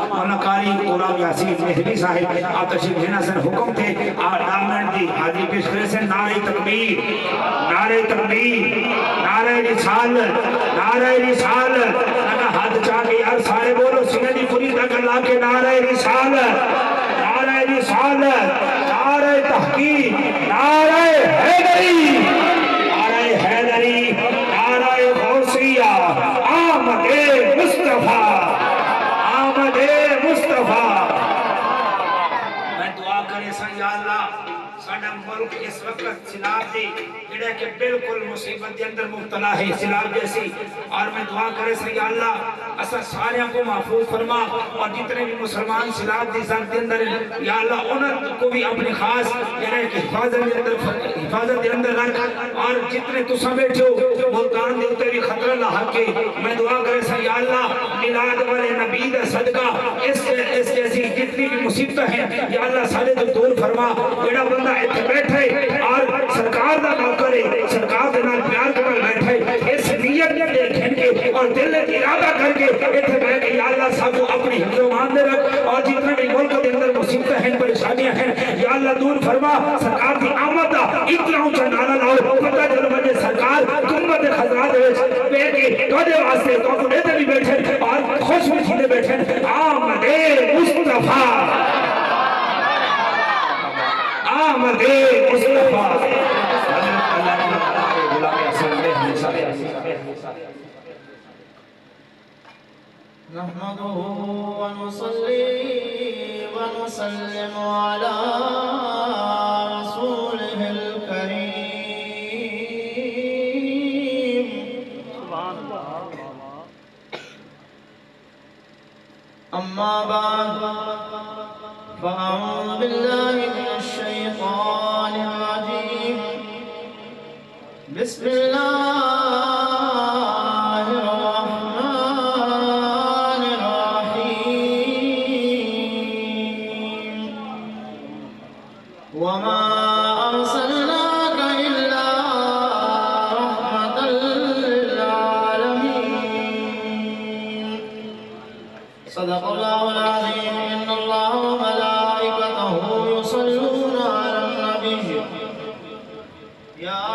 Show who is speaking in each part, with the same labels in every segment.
Speaker 1: مولانا قاری غلام یاسین مہدی صاحب آپ تشریف لینا سن حکم تھے اور ڈامنٹ دی حاضری پیش کرے سے نعرہ تکبیر نعرہ تکبیر نعرہ رسالت نعرہ رسالت لگا ہاتھ چاہ کے یار سارے بولو سینے دی پوری تک اللہ کے نعرہ رسالت نعرہ رسالت نعرہ تحقیق نعرہ حیدری نعرہ حیدری نعرہ غوثیہ آمد مصطفیٰ آمد مصطفیٰ میں دعا کرے سا یا اللہ ساڑھا ملک اس وقت سیلاب دی جڑے کہ بالکل مصیبت دے اندر مبتلا ہے سیلاب جیسی اور میں دعا کرے سا یا اللہ اثر سارے کو محفوظ فرما اور جتنے بھی مسلمان سیلاب دی زد دے اندر یا اللہ انہوں کو بھی اپنی خاص جڑے کہ حفاظت دے اندر رکھ اور جتنے تسا بیٹھے ہو ملتان دے ہوتے بھی خطر لاحق کے میں دعا کرے سا یا اللہ میلاد والے نبی دا صدقہ اس جیسی جتنی بھی مصیبتیں ہیں یا اللہ سارے تو دور فرما جڑا بندہ اتنے بیٹھے اور سرکار دا نوکر ہے سرکار دے نال پیار کرنا بیٹھے اس نیت دیکھیں گے اور دل ارادہ کر کے اتنے بیٹھے یا اللہ سب کو اپنی حفظ و امان دے رکھ اور جتنے بھی ملک دے اندر مصیبتیں ہیں پریشانیاں ہیں یا اللہ دور فرما سرکار دی آمد دا اتنا اونچا نعرہ لاؤ پتہ چلو مجھے سرکار گنبد خزرا دے بیٹھے توجہ واسطے تو کو دیتے بھی بیٹھے اور خوش خوشی دے بیٹھے آمد مصطفیٰ آمد مصطفیٰ
Speaker 2: نحمده ونصلي ونسلم على رسوله الكريم أما بعد فأعوذ بالله من الشيطان الرجيم بسم الله صدق الله العظيم إن الله وملائكته يصلون على النبي يا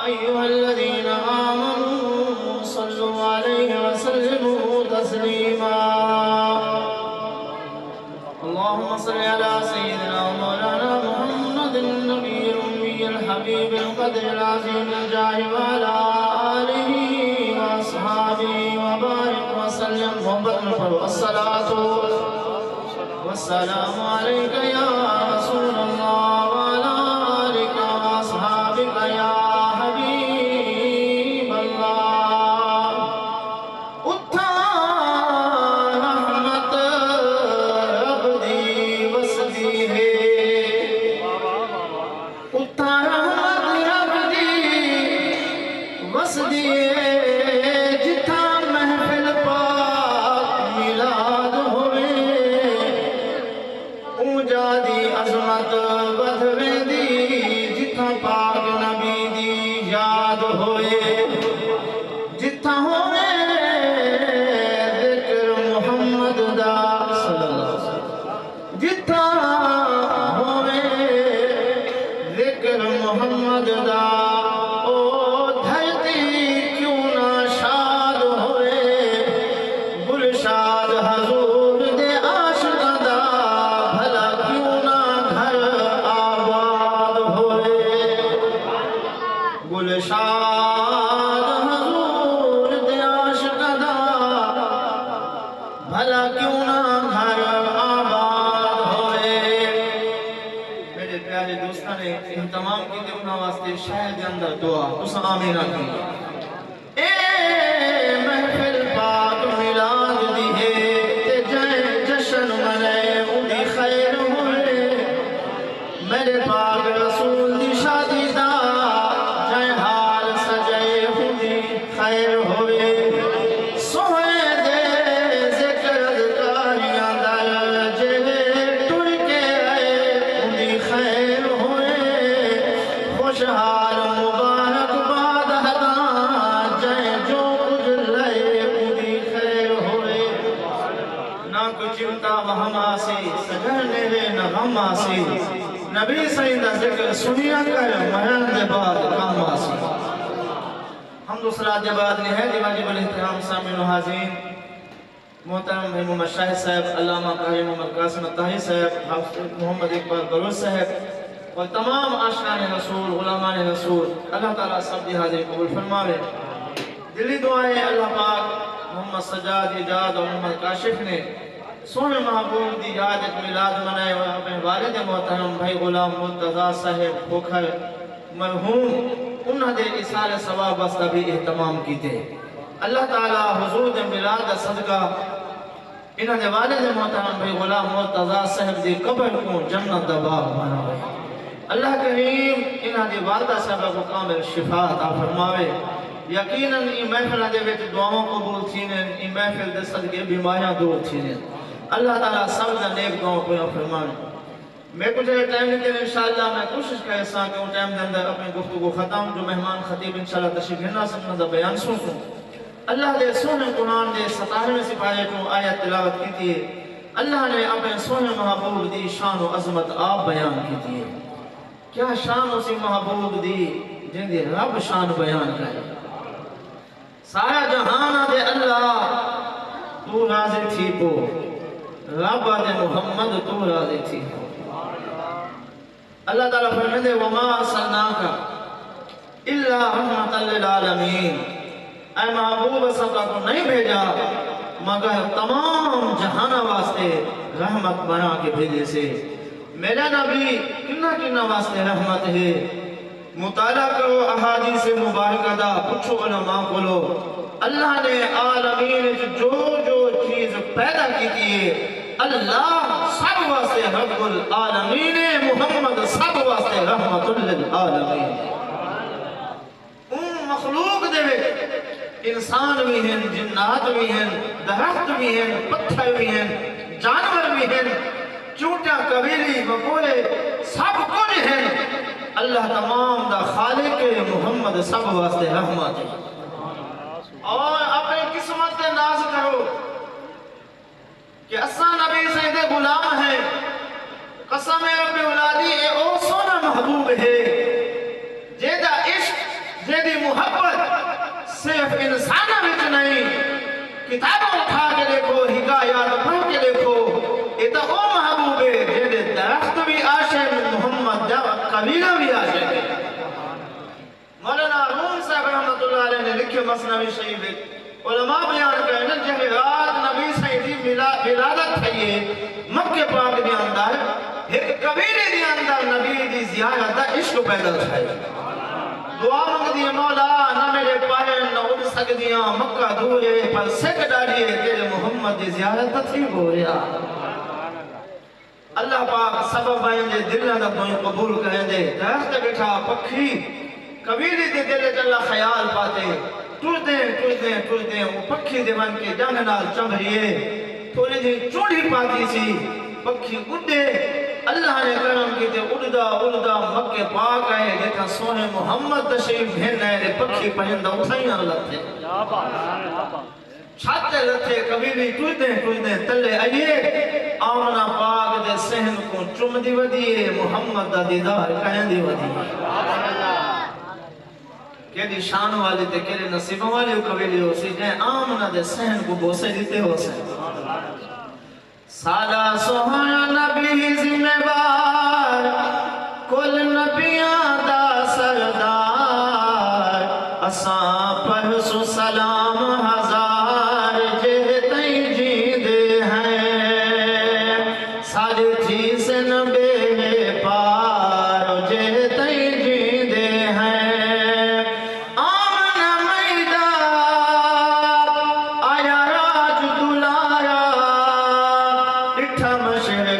Speaker 2: أيها الذين آمنوا صلوا عليه وسلموا تسليما اللهم صل على سيدنا ومولانا محمد النبي الأمي الحبيب القدر العظيم الجاه وعلى آله وأصحابه وبارك وسلم محمد الصلاة والسلام عليك يا رسول الله وعلى آلك وأصحابك يا حبيب الله اٹھا رحمت عبدی وسدی ہے اٹھا رحمت عبدی وسدی ہے عظمت بدھوے دی جتھا پاک نبی دی یاد ہوئے جتھا ہوئے ذکر محمد دا جتھا ہوئے ذکر محمد دا او دھرتی کیوں نہ شاد ہوئے گلشاد حضور دے عاشق دا بھلا کیوں نہ گھر آباد ہوئے گلشاد حضور دے عاشق دا بھلا کیوں نہ گھر آباد ہوئے میرے پیارے دوستان نے اہتمام کی دے انہاں واسطے شاید دے اندر دعا تسا آمین رکھیں اے محفل پاک ملاد دی ہے تے جائے جشن منائے اندی خیر ہوئے میرے پاک رسول دی شادی دا جائے حال سجائے اندی خیر ہوئے سوہے دے ذکر اذکاریاں در جے ٹر کے آئے اندی خیر ہوئے خوشحال مبارک باد حدان کو چمتا وہم آسی سجھنے وے نہ غم آسی نبی سائیں دا ذکر سنیا کر مرن دے بعد کام آسی حمد و صلاة دے بعد نہایت واجب الاحترام سامعین و حاضرین محترم محمد شاہد صاحب علامہ قاری محمد قاسم الطاہری صاحب حافظ محمد اقبال بلوچ صاحب اور تمام عاشقان رسول غلامان رسول اللہ تعالیٰ سب دی حاضری قبول فرماوے دلی دعائیں اللہ پاک محمد سجاد ایجاد اور محمد کاشف نے سونے محبوب دی یاد ایک میلاد منائے اور اپنے والد محترم بھائی غلام مرتضی صاحب کھوکھر مرحوم انہاں دے اصال ثواب واسطہ بھی اہتمام کیتے اللہ تعالیٰ حضور دے میلاد صدقہ انہاں دے والد محترم بھائی غلام مرتضی صاحب دی قبر کو جنت دا باغ بناوے اللہ کریم انہاں دی والدہ صاحبہ کو کامل شفا عطا فرماوے یقیناً ای محفل دے وچ دعاؤں قبول تھینن ای محفل دے صدقے بیماریاں دور تھینن اللہ تعالیٰ سب دا نیک دعاؤں پویا فرماوے میں کچھ ٹائم لیتے ہیں انشاءاللہ میں کوشش کرے ساں کہ ان ٹائم دے اندر اپنے گفتگو ختم جو مہمان خطیب انشاءاللہ تشریف گھرنا سکنا دا بیان سنوں اللہ دے سونے قرآن دے 17ویں سپارے کو آیت تلاوت کی تھی اللہ نے اپنے سونے محبوب دی شان و عظمت آپ بیان کی تھی کیا شان اسی محبوب دی جن دی رب شان بیان کرے سارا جہان دے اللہ تو راضی تھی پو رب دے محمد تو راضی تھی پو اللہ تعالیٰ فرمائے وما ارسلناک الا رحمت للعالمین اے محبوب صدقہ کو نہیں بھیجا مگر تمام جہانہ واسطے رحمت بنا کے بھیجے سے میرا نبی کنہ واسطے رحمت ہے مطالعہ کرو احادیث مبارکہ دا پوچھو علماء کھولو اللہ نے عالمین جو چیز پیدا کی تھی اللہ سب واسطے رب العالمین محمد سب واسطے رحمت للعالمین مخلوق دے انسان بھی ہیں جنات بھی ہیں درخت بھی ہیں پتھر بھی ہیں جانور بھی ہیں چونٹا قبیلی مکولے سب کچھ ہیں اللہ تمام دا خالق محمد سب واسطے رحمت ہے اور اپنے قسمت کے ناز کرو کہ اساں نبی سید غلام ہیں قسم رب اولادی اے او سونا محبوب ہے جیدہ عشق جیدی محبت صرف انسانہ بچ نہیں کتابوں اٹھا کے دیکھو حکایات پڑھ کے دیکھو یہ تو او محبوب ہے جیدے درخت بھی عاشق محمد جب قبیلہ بھی عاشق ہے مولانا روم صاحب رحمت اللہ علیہ نے لکھے مثنوی شریف علماء بیان کرنے جہرات نبی سیدی ولادت ہے مکہ پاک دی اندر ایک قبیلے دی اندر نبی دی زیارت دا عشق پیدا ہے دعا مانگ دی مولا نہ میرے پائے نہ اڑ سکدیاں مکہ دورے پر سکھ ڈالیے تیرے محمد دی زیارت تھی ہو رہا اللہ پاک سبب بائیں دے دلہ دا دوئیں قبول کریں دے درخت بیٹھا پکھی قبیلی دے دلے جلہ خیال پاتے ٹوڑ دیں وہ پکھی دے من کے جانگ نال چمریے تھوڑی دیں چوڑی پاتی سی پکھی اڑے اللہ نے کرم کی تے اڑدا مکہ پاک آئے دیکھا سونے محمد تشریف بھیرنا ہے پکھی پہندہ اٹھائیاں لتے چھاتے لتے قبیلی ٹوڑ دیں تلے آئیے آمنا پاک دے سہن کو چم دی ودیے محمد دا دیدار کہیں دی ودیے کیلی شان والے تے کیلے نصیبہ والے قبیلی ہو سی جائیں آمنا دے سہن کو بوسے دیتے ہو سے سادہ سوہایا نبی ذمہ بار کل نبیاں دا سردار اساں پرسو سلام ہزار جہتیں جیندے ہیں ساڑھے تھی سے نبے پار جہتیں جیندے ہیں آمن میدہ آیا راج دلارا اٹھا مشہر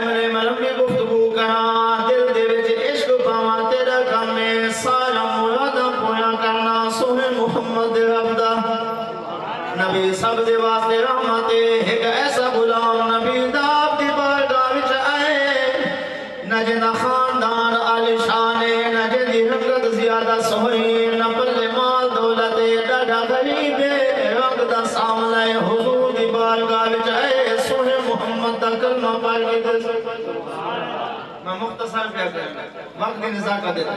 Speaker 2: میرے ملمبی گفتگو کہاں دل دے وچ عشق پاواں تیرا کم ہے سارا مرادا پویا کرنا سونے محمد عبدہ نبی سب دے واسطے رحمت ایک ایسا غلام نبی داب دی بارگاہ وچ آئے نہ جندا خاندان عالی شان نہ جندی رنگت زیادہ سوئی نہ پلے مال دولت ڈاڈا غریب رنگ دا سامنے حضور دی بارگاہ وچ آئے سونے محمد دا کلمہ پڑھ کے دل میں مختصر پہ کرنا وقت کی نزاکت دیتا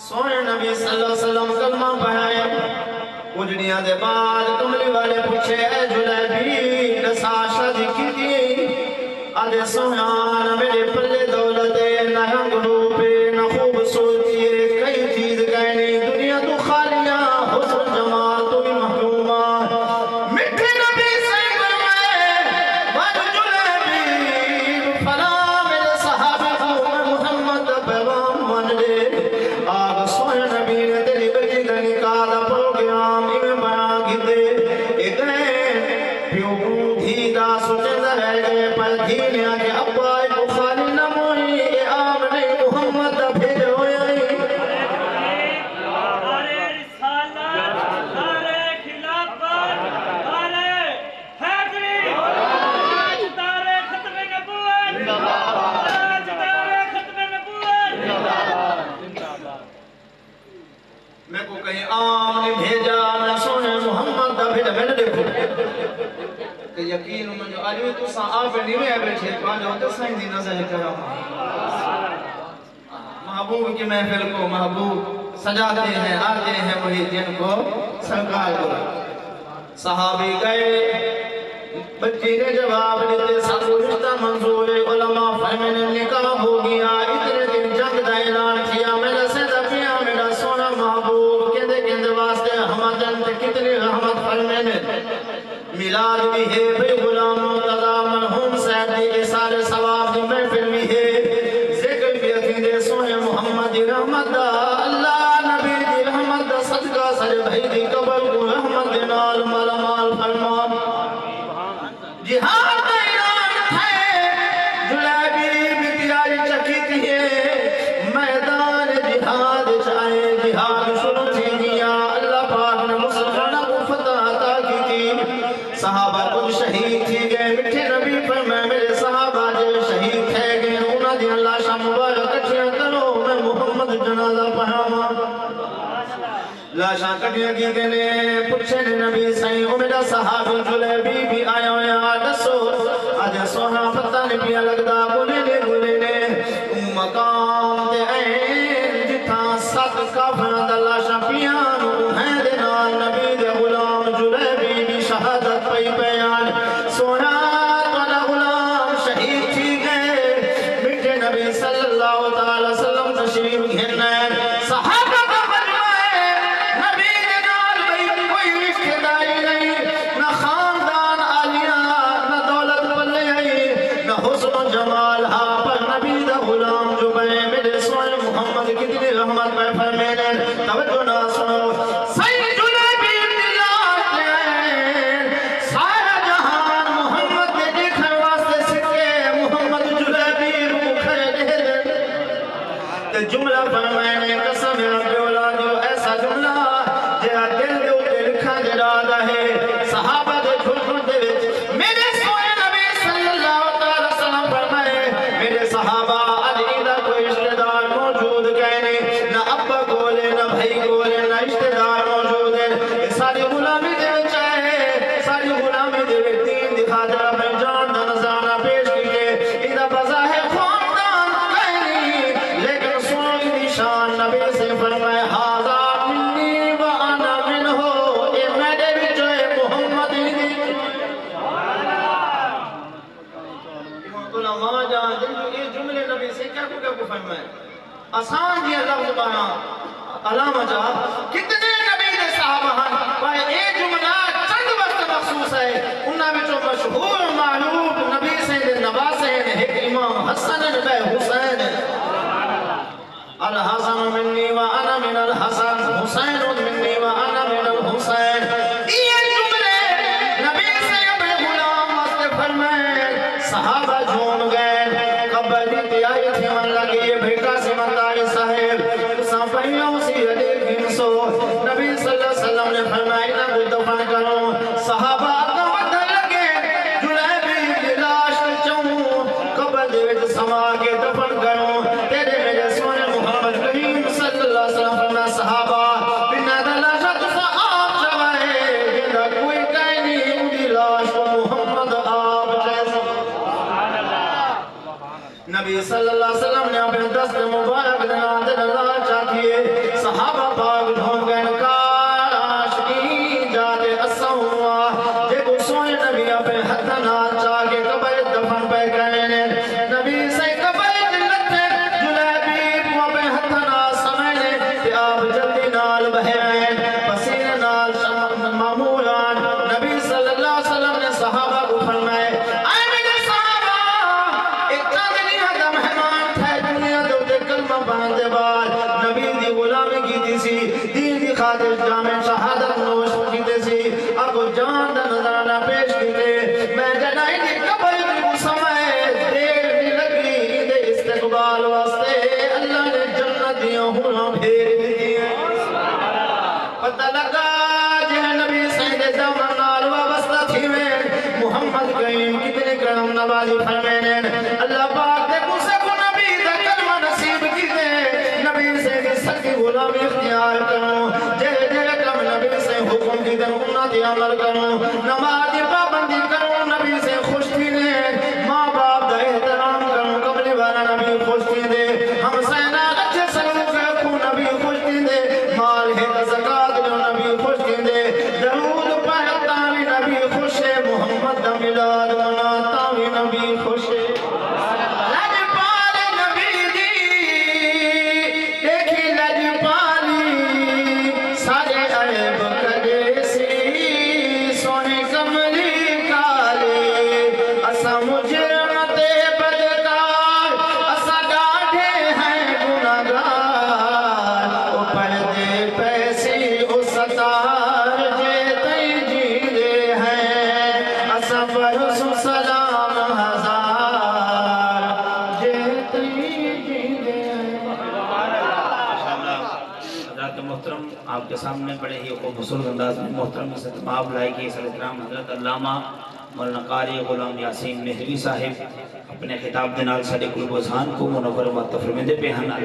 Speaker 2: سونے نبی صلی اللہ علیہ وسلم کلمہ پڑھائے اجڑیاں دے بعد کملی والے پوچھے اے جلیبی دسا شادی کی تھی آدھے سویان میرے پلے دولت نہ رنگ روپ نہ خوبصورتی کئی چیز کہنی دنیا تو خالیاں حسن جمال تو بھی محرومہ مٹھے نبی سے فرمائے بد جلیبی فلا میرے صحابہ کو میں محمد پیغام مان لے آگ سویا نبی نے تیری بچی کا نکاح دا پروگرام میں بیان کی دے ایک نے پیو دھی دا سوچندہ رہ گئے پر دھی نے آگے ابا کو خالی نہ موئی اے آم نہیں محمد دا بھیج ہوئے آئی
Speaker 3: نعرے رسالت نعرے خلافت نعرے حیدری تاجدارِ ختم نبوت تاجدارِ ختم نبوت
Speaker 2: میں کو کہیں آم نے بھیجا میں سونے محمد دا بھیجا میں نے دیکھو کہ یقین من جو آجوی تو ساں آپ نہیں میں بیٹھے پانچ ہوتے سائن دی نظر کرا محبوب کی محفل کو محبوب سجاتے ہیں آتے ہیں وہی جن کو سرکار کو صحابی گئے بچی نے جواب دیتے سب رشتہ منظور علماء فرمین نکاح ہو گیا اتنے دن جنگ دا اعلان کیا میرا سیدہ پیا میرا سونا محبوب کہندے واسطے ہمدن تے کتنی رحمت فرمین میلاد بھی ہے بے غلام مرتضی مرحوم صاحب کے سارے ثواب دی محفل بھی ہے ذکر بھی عقیدے سونے محمد دی رحمت دا اللہ نبی دی رحمت دا صدقہ سر بھائی دی قبر کو رحمت دی نال مال فرما جہاد کا اعلان ہے جلیبی بھی تیاری چکی تھی میدان جہاد چاہے جہاد شروع تھی گیا اللہ پاک نے مسلمانہ کو فتح عطا کی تھی صحابہ کچھ شہید تھی گئے مٹھے نبی پر میں میرے صحابہ جو شہید تھے گئے انہاں دی اللہ شاہ مبارک کٹھیاں کرو میں محمد جنازہ پڑھاواں لاشاں کٹھیاں کی گئے پوچھے نبی سائیں او میرا صحابی جلیبی بھی آیا ہویا دسو آج سونا پتہ نہیں پیا لگدا گلے نے مقام دے این جتھاں سات کافراں دا لاشاں پیاں ہیں دے نال نبی دے غلام جلیبی بھی شہادت پئی بیان سونا تہاڈا غلام شہید تھی گئے میٹھے نبی صلی اللہ تعالی وسلم تشریف گھن صحابہ کا فرمائے نبی دے نال بھئی کوئی رشتہ داری نہیں نہ خاندان عالیہ نہ دولت پلے آئی نہ حسن و جمال ہاں پر نبی دا غلام جو بنے میرے سونے محمد کتنی رحمت میں فرمینے توجہ نہ سنو سید جلیبی امتلاک لے آئے سارا جہان محمد نے دیکھر واسطے سکے محمد جلیبی روح کھڑے دے تے جملہ فرمائنے قسم رب اولادیو ایسا جملہ جہاں دل دے اتے لکھا جرادا ہے صحابہ دے جھوٹ دے وچ میرے سونے نبی صلی اللہ تعالی وسلم فرمائے میرے صحابہ آج ادھر کوئی رشتہ دار موجود کہنے نہ ابا کولے نہ بھائی کولے نہ رشتہ دار موجود ہے ساری غلامی دے وچ آئے ساری غلامی دے وچ دین دکھا جا اپنے جان دا نذرانہ پیش کیے ادھر بظاہر خاندان کہنی لیکن سنو کی شان نبی سے فرمائے ہاذا منی وانا منہ اے میرے وچ اے محمد دی علماء جان یہ جملے نبی سے کیا کو فرمائے آسان جی لفظ بنا علامہ جا کتنے نبی دے صحابہ ہیں پر اے جملہ چند وقت مخصوص ہے انہاں وچوں مشہور معروف نبی سے دے نواسے ہیں ایک امام حسن بن حسین الحسن منی وانا من الحسن حسین منی وانا من الحسین یہ جملے نبی سے اپنے غلام واسطے فرمائے صحابہ جو بتی آئی تھی من لگی بھیکا سے مندائی صاحب سانپائیوں سی علیہ سو نبی صلی اللہ علیہ وسلم نے فرمائی نہ کو دفن کروں صحابہ کا مدد لگے جلیبی کی لاش چوں قبر دے وچ سما کے دفن کروں تیرے میرے سونے محمد کریم صلی اللہ علیہ وسلم فرمایا صحابہ بنا دلاشا تسا آپ چوائے جنہ کوئی کہیں نہیں اندی لاش کو محمد آپ جیسا نبی صلی اللہ علیہ وسلم نے اپنے دست مبارک دنات نظر چاہیے صحابہ پاک ڈھونگ گئے کاش کی جاتے اسا ہوا جے کو سوئے نبی اپنے حد نال چاہ کے قبر دفن پہ کہنے نبی سے قبر جلتے جلیبی کو اپنے حد نال سمجھنے کہ آپ جلدی نال بہرین پسین نال معمولان نبی صلی اللہ علیہ وسلم نے صحابہ کو فرمائے اے میرے صحابہ ایک چاندنی حد مہمان تھے دنیا دے کلمہ باندھے بعد نبی دی غلامی کی دیسی دین دی خاطر جامع شہادت نوش کی دیسی اب جان دا نظرانہ پیش کی دے میں جنائی دی قبر دی سمائے دیر بھی لگی دے استقبال واسطے اللہ نے جنت دیاں ہونا بھیر دی پتہ لگا جہ نبی سید زمان نال وابستہ تھی میں محمد کریم کتنے کرم نوازی فرمینے اللہ پاک دے کسے کو نبی دا کلمہ نصیب کی دے نبی سے سر کی غلامی اختیار کروں جے جے کم نبی سے حکم کی دے امتی عمل کروں نمازی پابندی کروں نبی سے خوش کی دے ماں باپ دا احترام کروں قبلی والا نبی خوش کی دے ہم سینہ اچھے سلوک رکھوں نبی خوش کی دے مال ہے زکاة جو نبی خوش کی دے درود پڑھتا بھی نبی خوش ہے محمد دا ملاد مناتا بھی نبی خوش ہے لجپال نبی دی دیکھی لجپالی سارے عیب کدے سی سونے کملی کالے اسا مجرم تے بدکار اسا ڈاڈھے ہیں گناہگار او پردے پیسی او ستار جے تی جی دے ہیں اسا برس سلام ہزار جے تی جی دے ہیں
Speaker 1: حضرات محترم آپ کے سامنے بڑے ہی کو بزرگ انداز میں محترم سے تمام لائے کی سلام حضرت علامہ مولانا قاری غلام یاسین مہروی صاحب اپنے خطاب دنال سارے قلوب و ذہن کو منور و تفرمیدے پہ ہن